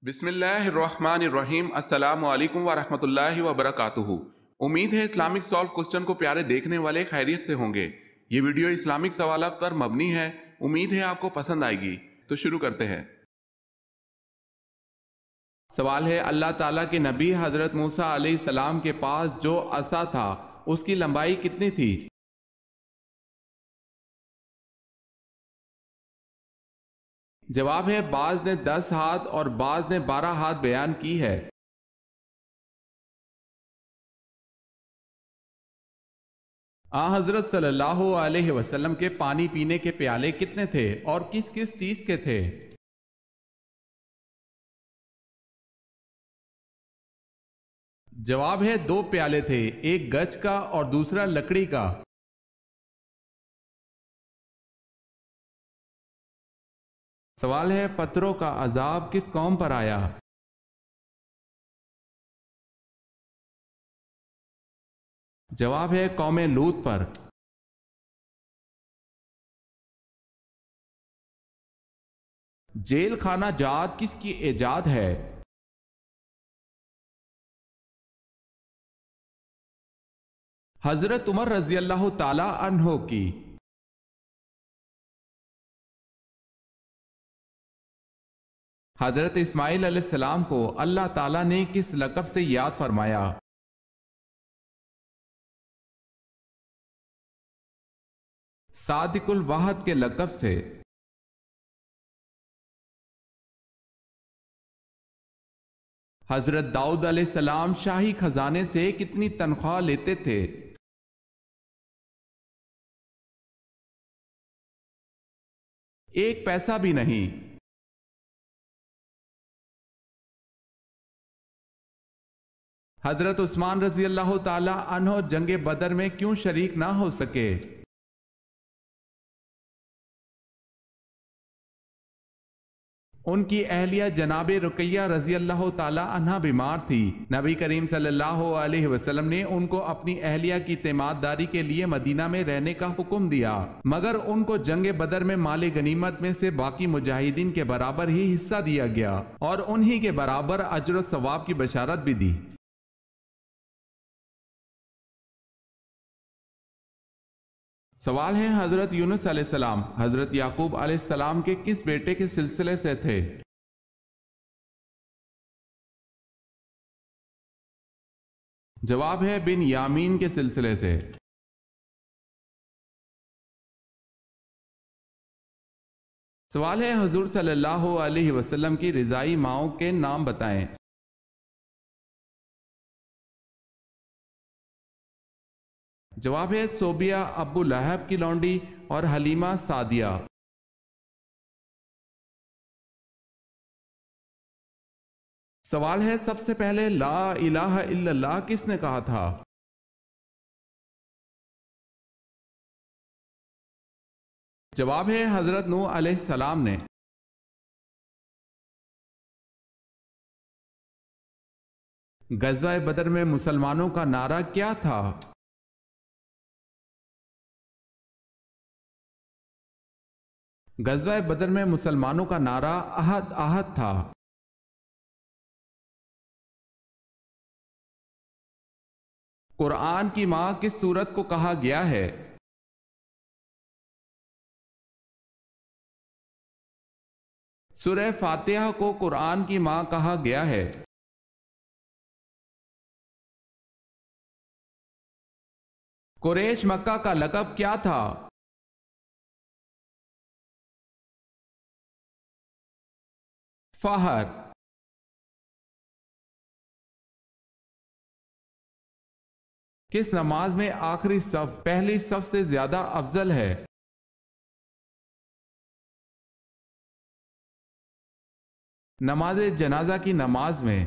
بسم اللہ الرحمن الرحیم۔ السلام علیکم ورحمۃ اللہ وبرکاتہ۔ امید ہے اسلامک سالو کوسچن کو پیارے دیکھنے والے خیریت سے ہوں گے۔ یہ ویڈیو اسلامک سوالات پر مبنی ہے، امید ہے آپ کو پسند آئے گی۔ تو شروع کرتے ہیں۔ سوال ہے، اللہ تعالیٰ کے نبی حضرت موسیٰ علیہ السلام کے پاس جو عصا تھا اس کی لمبائی کتنی تھی؟ جواب ہے، بعض نے 10 ہاتھ اور بعض نے 12 ہاتھ بیان کی ہے۔ حضرت صلی اللہ علیہ وسلم کے پانی پینے کے پیالے کتنے تھے اور کس کس چیز کے تھے؟ جواب ہے، 2 پیالے تھے، ایک گچ کا اور دوسرا لکڑی کا۔ سوال ہے، پتھروں کا عذاب کس قوم پر آیا؟ جواب ہے، قوم لوط پر۔ جیل خانہ جات کس کی ایجاد ہے؟ حضرت عمر رضی اللہ تعالی عنہ کی۔ حضرت اسماعیل علیہ السلام کو اللہ تعالیٰ نے کس لقب سے یاد فرمایا؟ صادق الوعد کے لقب سے۔ حضرت داؤد علیہ السلام شاہی خزانے سے کتنی تنخواہ لیتے تھے؟ ایک پیسہ بھی نہیں۔ حضرت عثمان رضی اللہ تعالی عنہ جنگ بدر میں کیوں شریک نہ ہو سکے؟ ان کی اہلیہ جناب رقیہ رضی اللہ تعالی عنہ بیمار تھی۔ نبی کریم صلی اللہ علیہ وسلم نے ان کو اپنی اہلیہ کی تیمارداری کے لیے مدینہ میں رہنے کا حکم دیا، مگر ان کو جنگ بدر میں مال غنیمت میں سے باقی مجاہدین کے برابر ہی حصہ دیا گیا اور انہی کے برابر اجر و ثواب کی بشارت بھی دی۔ سوال ہے، حضرت یونس علیہ السلام حضرت یعقوب علیہ السلام کے کس بیٹے کے سلسلے سے تھے؟ جواب ہے، بن یامین کے سلسلے سے۔ سوال ہے، حضور صلی اللہ علیہ وسلم کی رضائی ماؤں کے نام بتائیں۔ جواب ہے، صوبیہ ابو لہب کی لونڈی اور حلیمہ سعدیہ۔ سوال ہے، سب سے پہلے لا الہ الا اللہ کس نے کہا تھا؟ جواب ہے، حضرت نوح علیہ السلام نے۔ غزوہ بدر میں مسلمانوں کا نعرہ کیا تھا؟ غزوہ بدر میں مسلمانوں کا نعرہ احد احد تھا۔ قرآن کی ماں کس سورت کو کہا گیا ہے؟ سورہ فاتحہ کو قرآن کی ماں کہا گیا ہے۔ قریش مکہ کا لقب کیا تھا؟ فہر۔ کس نماز میں آخری صف پہلی صف سے زیادہ افضل ہے؟ نماز جنازہ کی نماز میں۔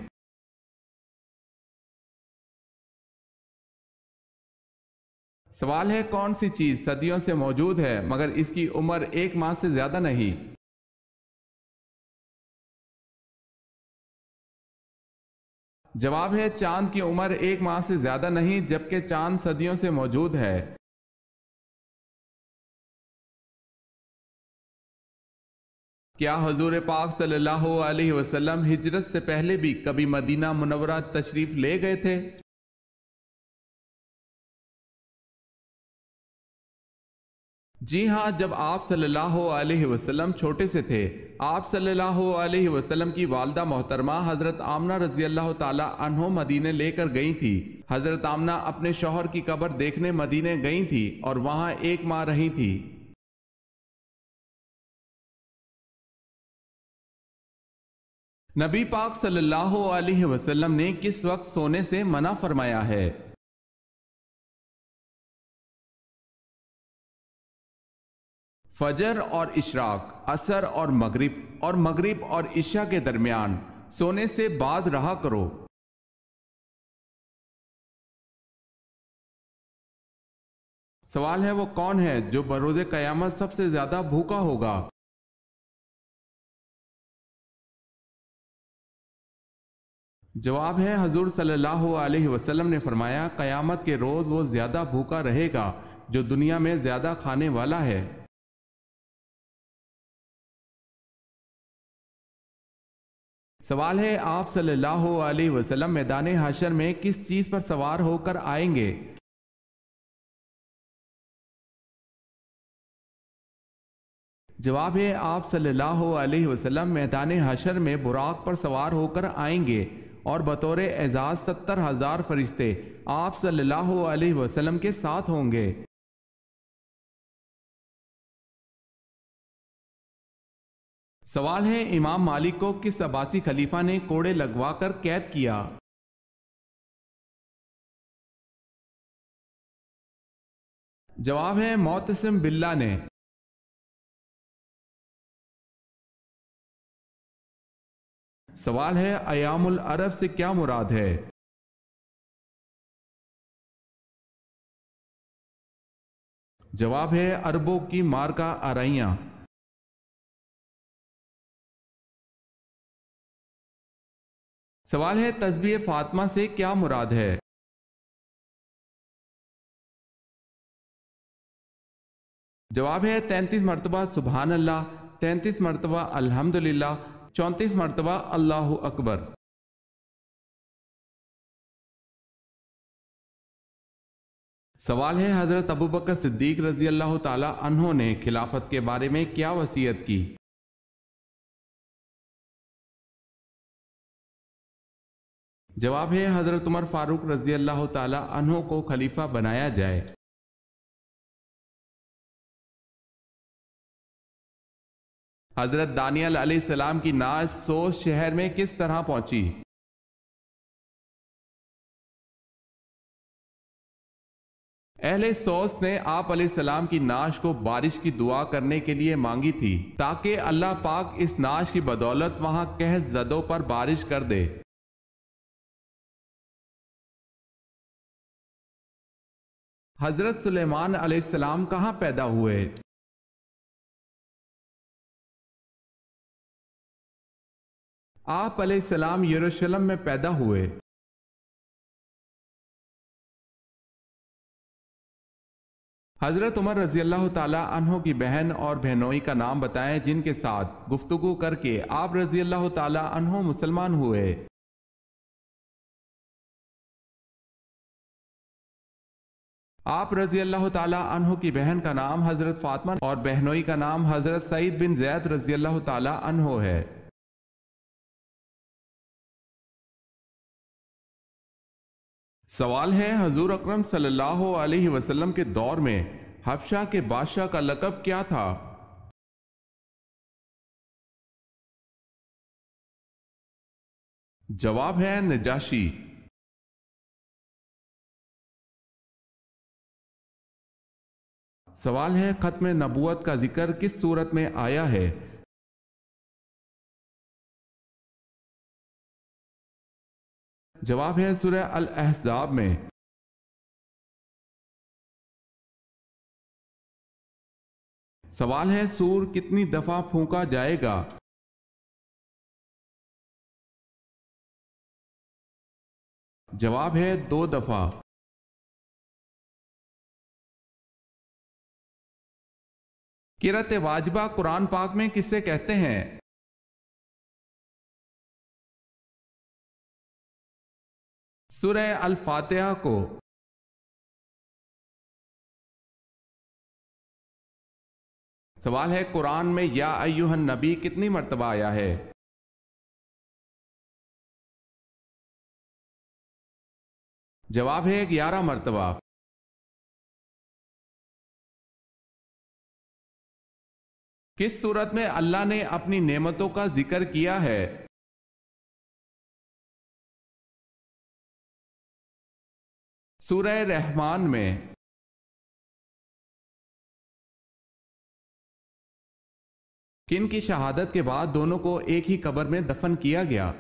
سوال ہے، کون سی چیز صدیوں سے موجود ہے مگر اس کی عمر 1 ماہ سے زیادہ نہیں؟ جواب ہے، چاند کی عمر 1 ماہ سے زیادہ نہیں، جبکہ چاند صدیوں سے موجود ہے۔ کیا حضور پاک صلی اللہ علیہ وسلم ہجرت سے پہلے بھی کبھی مدینہ منورہ تشریف لے گئے تھے؟ جی ہاں، جب آپ صلی اللہ علیہ وسلم چھوٹے سے تھے، آپ صلی اللہ علیہ وسلم کی والدہ محترمہ حضرت آمنہ رضی اللہ تعالی عنہ مدینے لے کر گئی تھی۔ حضرت آمنہ اپنے شوہر کی قبر دیکھنے مدینے گئی تھی اور وہاں 1 ماہ رہی تھی۔ نبی پاک صلی اللہ علیہ وسلم نے کس وقت سونے سے منع فرمایا ہے؟ فجر اور اشراق، عصر اور مغرب اور عشاء کے درمیان سونے سے باز رہا کرو۔ سوال ہے، وہ کون ہے جو بروز قیامت سب سے زیادہ بھوکا ہوگا؟ جواب ہے، حضور صلی اللہ علیہ وسلم نے فرمایا، قیامت کے روز وہ زیادہ بھوکا رہے گا جو دنیا میں زیادہ کھانے والا ہے۔ سوال ہے، آپ صلی اللہ علیہ وسلم میدان حشر میں کس چیز پر سوار ہو کر آئیں گے؟ جواب ہے، آپ صلی اللہ علیہ وسلم میدان حشر میں براق پر سوار ہو کر آئیں گے اور بطور اعزاز 70,000 فرشتے آپ صلی اللہ علیہ وسلم کے ساتھ ہوں گے۔ سوال ہے، امام مالک کو کس عباسی خلیفہ نے کوڑے لگوا کر قید کیا؟ جواب ہے، معتصم باللہ نے۔ سوال ہے، ایام العرب سے کیا مراد ہے؟ جواب ہے، عربوں کی مارکہ آرائیاں۔ سوال ہے، تسبیح فاطمہ سے کیا مراد ہے؟ جواب ہے، 33 مرتبہ سبحان اللہ، 33 مرتبہ الحمدللہ، 34 مرتبہ اللہ اکبر۔ سوال ہے، حضرت ابوبکر صدیق رضی اللہ تعالی عنہ نے خلافت کے بارے میں کیا وصیت کی؟ جواب ہے، حضرت عمر فاروق رضی اللہ تعالی عنہ کو خلیفہ بنایا جائے۔ حضرت دانیال علیہ السلام کی نعش سوس شہر میں کس طرح پہنچی؟ اہل سوس نے آپ علیہ السلام کی نعش کو بارش کی دعا کرنے کے لیے مانگی تھی تاکہ اللہ پاک اس نعش کی بدولت وہاں قحط زدوں پر بارش کر دے۔ حضرت سلیمان علیہ السلام کہاں پیدا ہوئے؟ آپ علیہ السلام یروشلم میں پیدا ہوئے۔ حضرت عمر رضی اللہ تعالی عنہ کی بہن اور بہنوئی کا نام بتائیں جن کے ساتھ گفتگو کر کے آپ رضی اللہ تعالی عنہ مسلمان ہوئے۔ آپ رضی اللہ تعالی عنہ کی بہن کا نام حضرت فاطمہ اور بہنوئی کا نام حضرت سعید بن زید رضی اللہ تعالی عنہ ہے۔ سوال ہے، حضور اکرم صلی اللہ علیہ وسلم کے دور میں حبشہ کے بادشاہ کا لقب کیا تھا؟ جواب ہے، نجاشی۔ سوال ہے، ختم نبوت کا ذکر کس صورت میں آیا ہے؟ جواب ہے، سورہ الاحزاب میں۔ سوال ہے، سور کتنی دفعہ پھونکا جائے گا؟ جواب ہے، 2 دفعہ۔ قرأت واجبہ قرآن پاک میں کسے کہتے ہیں؟ سورہ الفاتحہ کو۔ سوال ہے قرآن میں یا ایھا النبی کتنی مرتبہ آیا ہے؟ جواب ہے 11 مرتبہ۔ کس صورت میں اللہ نے اپنی نعمتوں کا ذکر کیا ہے؟ سورہ رحمان میں۔ کن کی شہادت کے بعد دونوں کو ایک ہی قبر میں دفن کیا گیا؟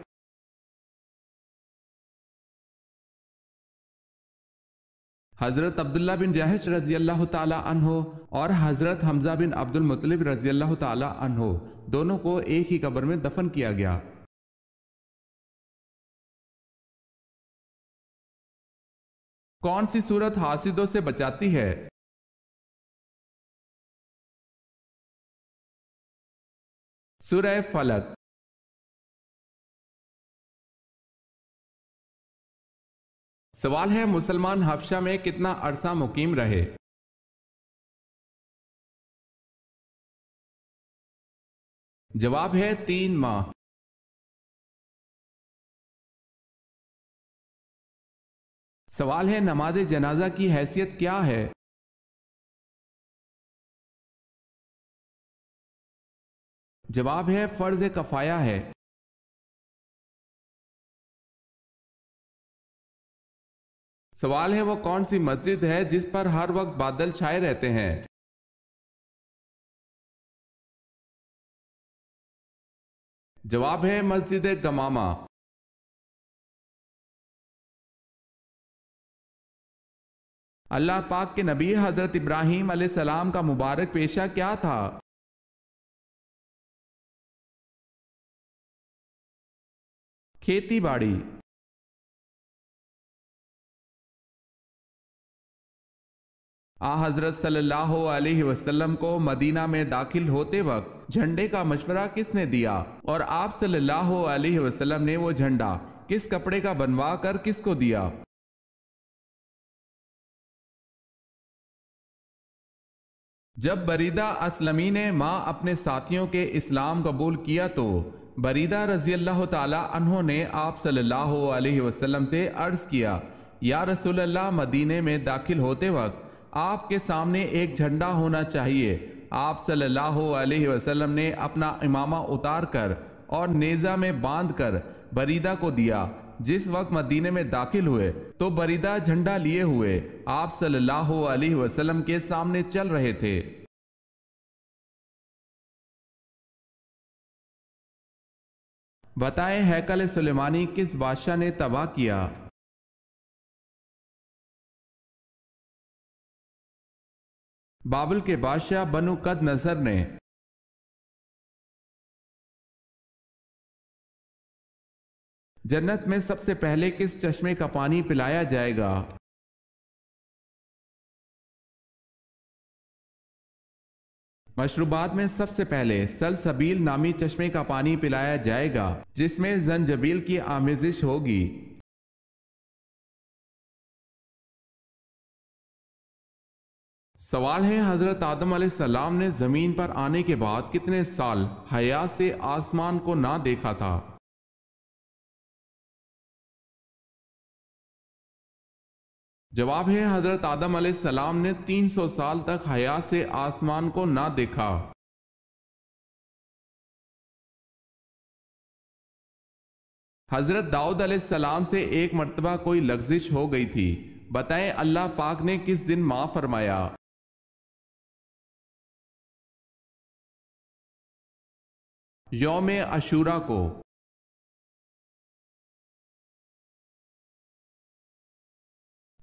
حضرت عبداللہ بن جہش رضی اللہ تعالی عنہ اور حضرت حمزہ بن عبد المطلب رضی اللہ تعالی عنہ دونوں کو ایک ہی قبر میں دفن کیا گیا۔ کون سی صورت حاسدوں سے بچاتی ہے؟ سورہ فلق۔ سوال ہے مسلمان حبشہ میں کتنا عرصہ مقیم رہے؟ جواب ہے 3 ماہ۔ سوال ہے نماز جنازہ کی حیثیت کیا ہے؟ جواب ہے فرض کفایہ ہے۔ سوال ہے وہ کون سی مسجد ہے جس پر ہر وقت بادل چھائے رہتے ہیں؟ جواب ہے مسجد گمامہ۔ اللہ پاک کے نبی حضرت ابراہیم علیہ السلام کا مبارک پیشہ کیا تھا؟ کھیتی باڑی۔ حضرت صلی اللہ علیہ وسلم کو مدینہ میں داخل ہوتے وقت جھنڈے کا مشورہ کس نے دیا اور آپ صلی اللہ علیہ وسلم نے وہ جھنڈا کس کپڑے کا بنوا کر کس کو دیا؟ جب بریدہ اسلمی نے ماں اپنے ساتھیوں کے اسلام قبول کیا تو بریدہ رضی اللہ تعالی عنہ نے آپ صلی اللہ علیہ وسلم سے عرض کیا یا رسول اللہ مدینے میں داخل ہوتے وقت آپ کے سامنے ایک جھنڈا ہونا چاہیے۔ آپ صلی اللہ علیہ وسلم نے اپنا امامہ اتار کر اور نیزہ میں باندھ کر بریدہ کو دیا۔ جس وقت مدینے میں داخل ہوئے تو بریدہ جھنڈا لیے ہوئے آپ صلی اللہ علیہ وسلم کے سامنے چل رہے تھے۔ بتائیں ہیکل سلیمانی کس بادشاہ نے تباہ کیا؟ بابل کے بادشاہ بنو قد نظر نے۔ جنت میں سب سے پہلے کس چشمے کا پانی پلایا جائے گا؟ مشروبات میں سب سے پہلے سلسبیل نامی چشمے کا پانی پلایا جائے گا جس میں زنجبیل کی آمیزش ہوگی۔ سوال ہے حضرت آدم علیہ السلام نے زمین پر آنے کے بعد کتنے سال حیات سے آسمان کو نہ دیکھا تھا؟ جواب ہے حضرت آدم علیہ السلام نے 300 سال تک حیات سے آسمان کو نہ دیکھا۔ حضرت داؤد علیہ السلام سے ایک مرتبہ کوئی لغزش ہو گئی تھی، بتائیں اللہ پاک نے کس دن معاف فرمایا؟ یوم عاشوراء کو۔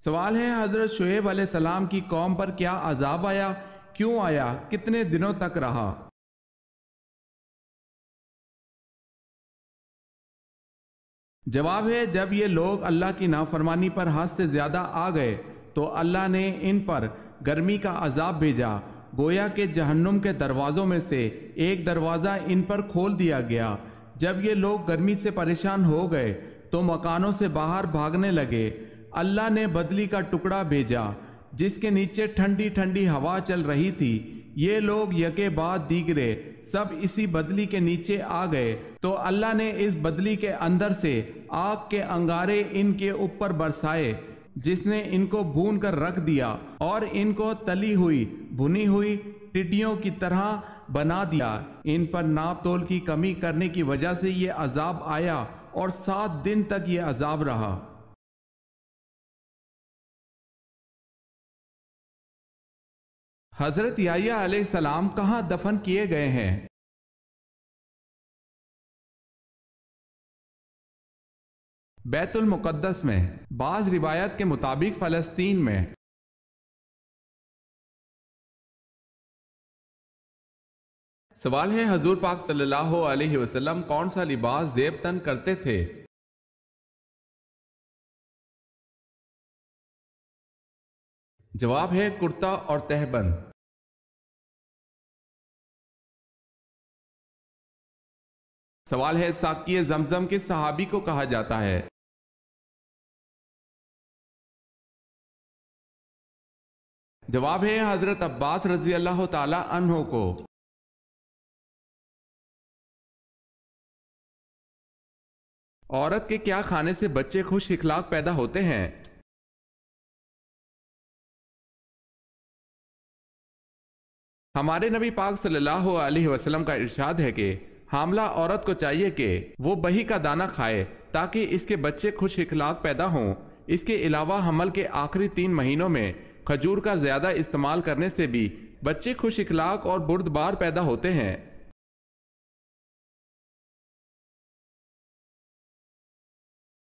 سوال ہے حضرت شعیب علیہ السلام کی قوم پر کیا عذاب آیا، کیوں آیا، کتنے دنوں تک رہا؟ جواب ہے جب یہ لوگ اللہ کی نافرمانی پر حد سے زیادہ آ گئے تو اللہ نے ان پر گرمی کا عذاب بھیجا، گویا کہ جہنم کے دروازوں میں سے ایک دروازہ ان پر کھول دیا گیا۔ جب یہ لوگ گرمی سے پریشان ہو گئے تو مکانوں سے باہر بھاگنے لگے۔ اللہ نے بدلی کا ٹکڑا بھیجا جس کے نیچے ٹھنڈی ٹھنڈی ہوا چل رہی تھی۔ یہ لوگ یکے بعد دیگرے سب اسی بدلی کے نیچے آ گئے تو اللہ نے اس بدلی کے اندر سے آگ کے انگارے ان کے اوپر برسائے جس نے ان کو بھون کر رکھ دیا اور ان کو تلی ہوئی بھنی ہوئی ٹڈیوں کی طرح بنا دیا۔ ان پر ناپ تول کی کمی کرنے کی وجہ سے یہ عذاب آیا اور 7 دن تک یہ عذاب رہا۔ حضرت یحییٰ علیہ السلام کہاں دفن کیے گئے ہیں؟ بیت المقدس میں، بعض روایت کے مطابق فلسطین میں۔ سوال ہے حضور پاک صلی اللہ علیہ وسلم کون سا لباس زیب تن کرتے تھے؟ جواب ہے کرتا اور تہبند۔ سوال ہے ساقی زمزم کس صحابی کو کہا جاتا ہے؟ جواب ہے حضرت عباس رضی اللہ تعالی عنہ کو۔ عورت کے کیا کھانے سے بچے خوش اخلاق پیدا ہوتے ہیں؟ ہمارے نبی پاک صلی اللہ علیہ وسلم کا ارشاد ہے کہ حاملہ عورت کو چاہیے کہ وہ بہی کا دانہ کھائے تاکہ اس کے بچے خوش اخلاق پیدا ہوں۔ اس کے علاوہ حمل کے آخری 3 مہینوں میں کھجور کا زیادہ استعمال کرنے سے بھی بچے خوش اخلاق اور بردبار پیدا ہوتے ہیں۔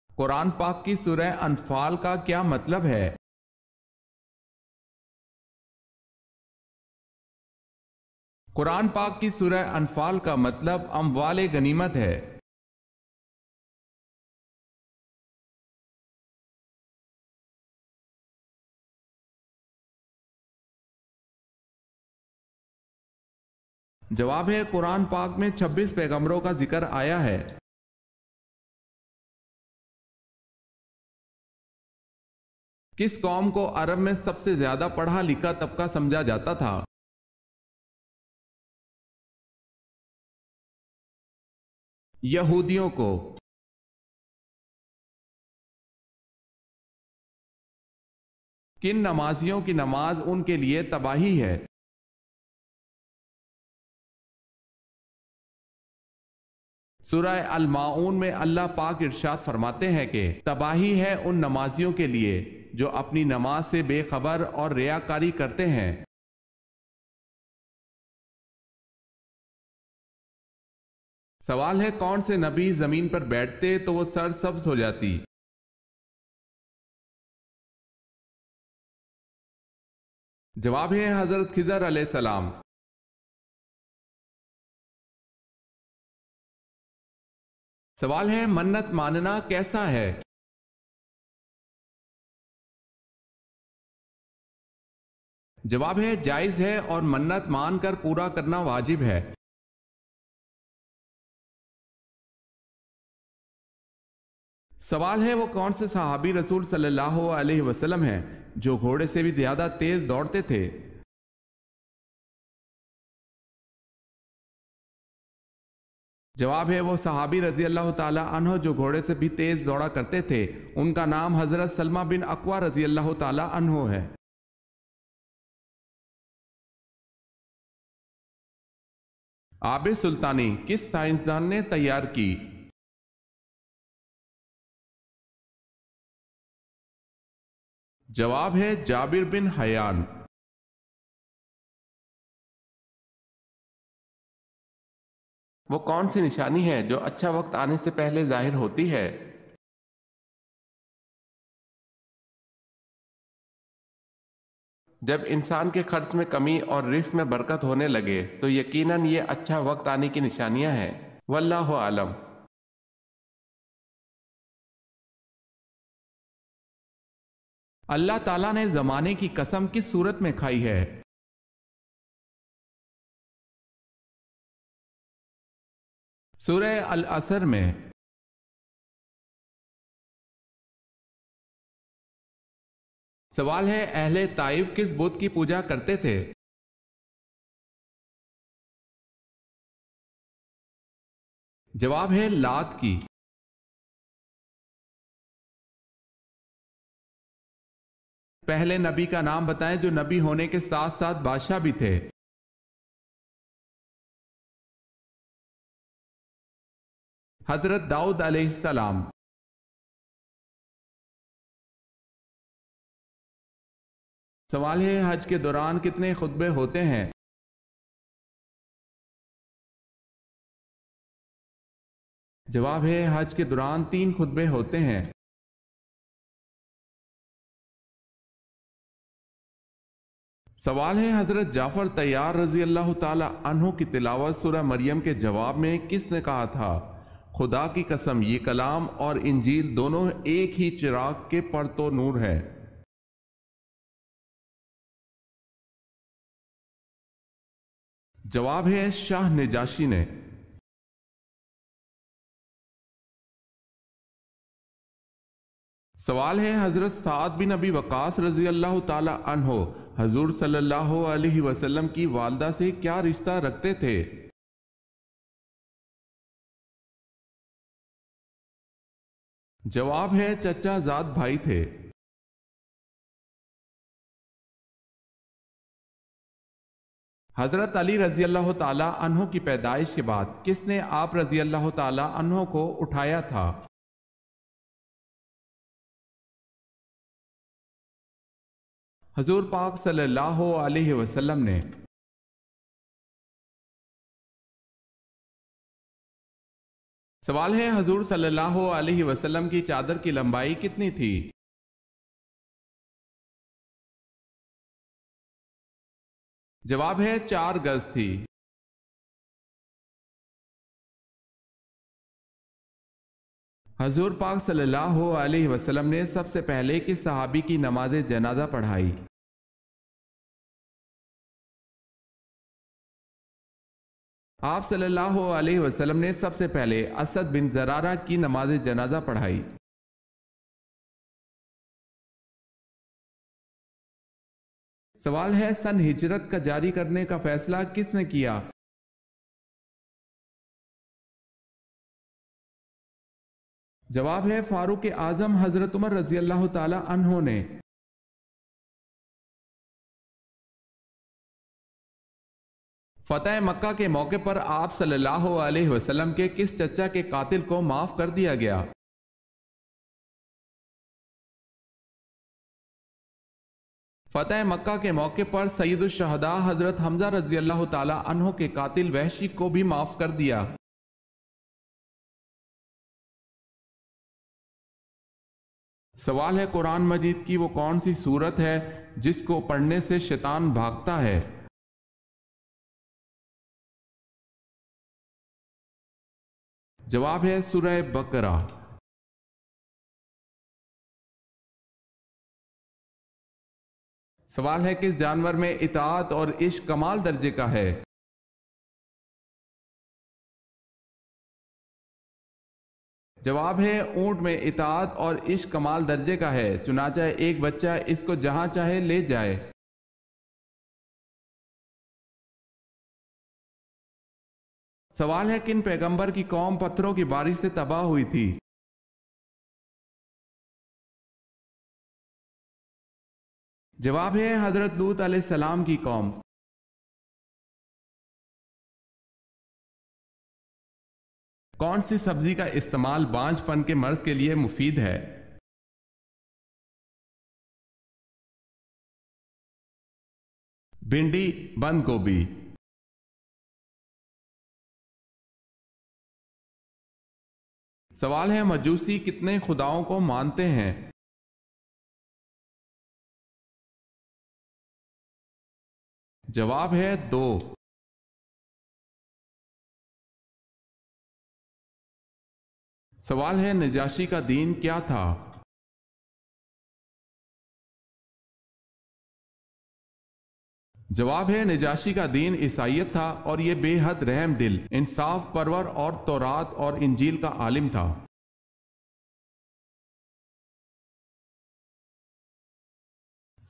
قرآن پاک کی سورہ انفال کا کیا مطلب ہے؟ قرآن پاک کی سورہ انفال کا مطلب اموال غنیمت ہے۔ جواب ہے قرآن پاک میں 26 پیغمبروں کا ذکر آیا ہے۔ کس قوم کو عرب میں سب سے زیادہ پڑھا لکھا طبقہ سمجھا جاتا تھا؟ یہودیوں کو۔ کن نمازیوں کی نماز ان کے لیے تباہی ہے؟ سورہ الماعون میں اللہ پاک ارشاد فرماتے ہیں کہ تباہی ہے ان نمازیوں کے لیے جو اپنی نماز سے بے خبر اور ریاکاری کرتے ہیں۔ سوال ہے کون سے نبی زمین پر بیٹھتے تو وہ سر سبز ہو جاتی؟ جواب ہے حضرت خضر علیہ السلام۔ سوال ہے منت ماننا کیسا ہے؟ جواب ہے جائز ہے اور منت مان کر پورا کرنا واجب ہے۔ سوال ہے وہ کون سے صحابی رسول صلی اللہ علیہ وسلم ہیں جو گھوڑے سے بھی زیادہ تیز دوڑتے تھے؟ جواب ہے وہ صحابی رضی اللہ تعالی عنہ جو گھوڑے سے بھی تیز دوڑا کرتے تھے، ان کا نام حضرت سلمہ بن اکوع رضی اللہ تعالی عنہ ہے۔ آب سلطانی کس سائنسدان نے تیار کی؟ جواب ہے جابر بن حیان۔ وہ کون سی نشانی ہے جو اچھا وقت آنے سے پہلے ظاہر ہوتی ہے؟ جب انسان کے خرچ میں کمی اور رزق میں برکت ہونے لگے تو یقیناً یہ اچھا وقت آنے کی نشانیاں ہیں۔ واللہ اعلم۔ اللہ تعالیٰ نے زمانے کی قسم کس صورت میں کھائی ہے؟ سورہ العصر میں سوال ہے اہل طائف کس بت کی پوجا کرتے تھے؟ جواب ہے لات کی۔ پہلے نبی کا نام بتائیں جو نبی ہونے کے ساتھ ساتھ بادشاہ بھی تھے۔ حضرت داؤد علیہ السلام۔ سوال ہے حج کے دوران کتنے خطبے ہوتے ہیں؟ جواب ہے حج کے دوران 3 خطبے ہوتے ہیں۔ سوال ہے حضرت جعفر طیار رضی اللہ تعالی عنہ کی تلاوت سورہ مریم کے جواب میں کس نے کہا تھا؟ خدا کی قسم یہ کلام اور انجیل دونوں ایک ہی چراغ کے پرتو نور ہے۔ جواب ہے شاہ نجاشی نے۔ سوال ہے حضرت سعد بن ابی وقاص رضی اللہ تعالی عنہ حضور صلی اللہ علیہ وسلم کی والدہ سے کیا رشتہ رکھتے تھے؟ جواب ہے چچا زاد بھائی تھے۔ حضرت علی رضی اللہ تعالی عنہ کی پیدائش کے بعد کس نے آپ رضی اللہ تعالی عنہ کو اٹھایا تھا؟ حضور پاک صلی اللہ علیہ وسلم نے۔ سوال ہے حضور صلی اللہ علیہ وسلم کی چادر کی لمبائی کتنی تھی؟ جواب ہے 4 گز تھی۔ حضور پاک صلی اللہ علیہ وسلم نے سب سے پہلے کس صحابی کی نماز جنازہ پڑھائی؟ آپ صلی اللہ علیہ وسلم نے سب سے پہلے اسد بن زرارہ کی نماز جنازہ پڑھائی۔ سوال ہے سن ہجرت کا جاری کرنے کا فیصلہ کس نے کیا؟ جواب ہے فاروق اعظم حضرت عمر رضی اللہ تعالی عنہ نے۔ فتح مکہ کے موقع پر آپ صلی اللہ علیہ وسلم کے کس چچا کے قاتل کو معاف کر دیا گیا؟ فتح مکہ کے موقع پر سید الشہداء حضرت حمزہ رضی اللہ تعالی عنہ کے قاتل وحشی کو بھی معاف کر دیا۔ سوال ہے قرآن مجید کی وہ کون سی سورت ہے جس کو پڑھنے سے شیطان بھاگتا ہے؟ جواب ہے سورہ بقرہ۔ سوال ہے کس جانور میں اطاعت اور عشق کمال درجے کا ہے؟ جواب ہے اونٹ میں اطاعت اور عشق کمال درجے کا ہے، چنانچہ ایک بچہ اس کو جہاں چاہے لے جائے۔ سوال ہے کن پیغمبر کی قوم پتھروں کی بارش سے تباہ ہوئی تھی؟ جواب ہے حضرت لوط علیہ السلام کی قوم۔ کون سی سبزی کا استعمال بانجھ پن کے مرض کے لیے مفید ہے؟ بھنڈی، بند گوبھی۔ سوال ہے مجوسی کتنے خداؤں کو مانتے ہیں؟ جواب ہے 2۔ سوال ہے نجاشی کا دین کیا تھا؟ جواب ہے نجاشی کا دین عیسائیت تھا اور یہ بے حد رحم دل، انصاف پرور اور تورات اور انجیل کا عالم تھا۔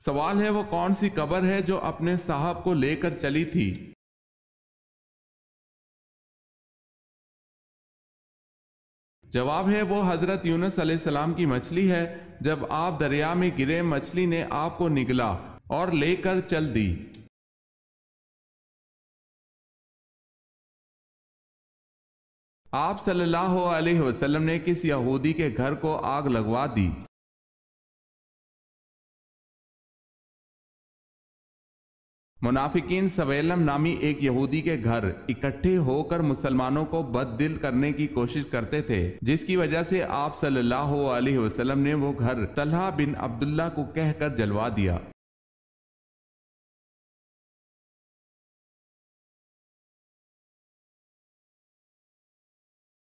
سوال ہے وہ کون سی قبر ہے جو اپنے صاحب کو لے کر چلی تھی؟ جواب ہے وہ حضرت یونس علیہ السلام کی مچھلی ہے۔ جب آپ دریا میں گرے مچھلی نے آپ کو نگلا اور لے کر چل دی۔ آپ صلی اللہ علیہ وسلم نے کس یہودی کے گھر کو آگ لگوا دی؟ منافقین سویلم نامی ایک یہودی کے گھر اکٹھے ہو کر مسلمانوں کو بد دل کرنے کی کوشش کرتے تھے، جس کی وجہ سے آپ صلی اللہ علیہ وسلم نے وہ گھر طلحہ بن عبداللہ کو کہہ کر جلوا دیا۔